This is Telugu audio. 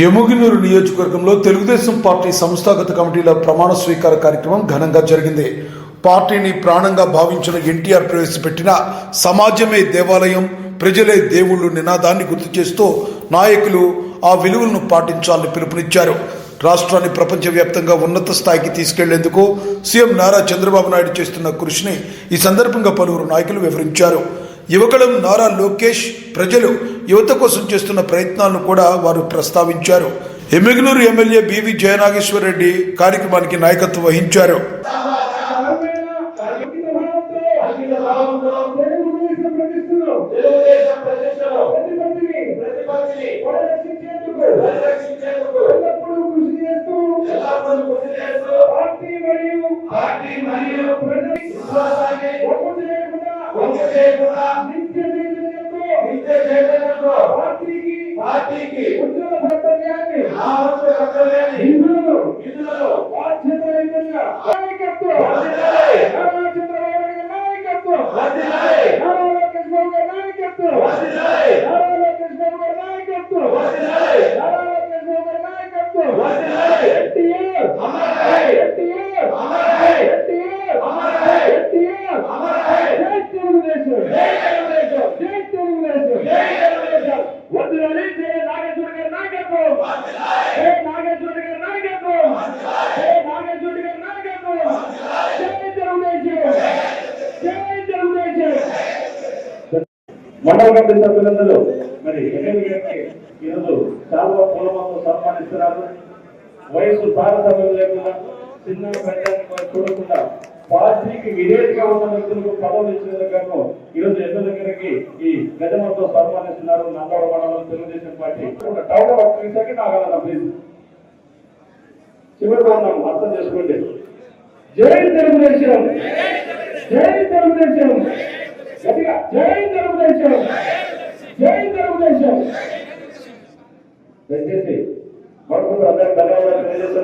ఎముగినూరు నియోజకవర్గంలో తెలుగుదేశం పార్టీ సంస్థాగత కమిటీల ప్రమాణ స్వీకార కార్యక్రమం ఘనంగా జరిగింది. పార్టీని ప్రాణంగా భావించిన ఎన్టీఆర్ ప్రవేశపెట్టిన సమాజమే దేవాలయం, ప్రజలే దేవుళ్ళు నినాదాన్ని గుర్తు చేస్తూ నాయకులు ఆ విలువలను పాటించాలని పిలుపునిచ్చారు. రాష్ట్రాన్ని ప్రపంచవ్యాప్తంగా ఉన్నత స్థాయికి తీసుకెళ్లేందుకు సీఎం నారా చంద్రబాబు నాయుడు చేస్తున్న కృషిని ఈ సందర్భంగా పలువురు నాయకులు వివరించారు. యువకులం నారా లోకేష్ ప్రజలు యువత కోసం చేస్తున్న ప్రయత్నాలను కూడా వారు ప్రస్తావించారు. ఎమ్మిగనూరు ఎమ్మెల్యే బివి జయనాగేశ్వర్ రెడ్డి కార్యక్రమానికి నాయకత్వం వహించారు. మండల కమిటీ సభ్యులందరూ మరి ఈరోజు చాలా పూలమాలతో సన్మానిస్తున్నారు. వయసు తారతమ్యం లేకుండా చిన్న ప్రజాన్ని చూడకుండా పార్టీకి విధేయతగా ఉన్న వ్యక్తులకు పదవులు ఇచ్చినందుకు ఈరోజు ఎన్నో దగ్గరికి ఈ గజమంతో సన్మానిస్తున్నారు. నందవరం మండలం తెలుగుదేశం పార్టీ టౌన్ వర్క్ నాగాలన్న ప్లీజ్ చివరిగా ఉన్నాం, అర్థం చేసుకోండి. జై తెలుగుదేశం, జై తెలుగుదేశం, గట్టిగా జై తెలుగుదేశం, జై తెలుగుదేశం. దయచేసి మరొకరు అందరూ ధన్యవాదాలు తెలియజేస్తున్నాం.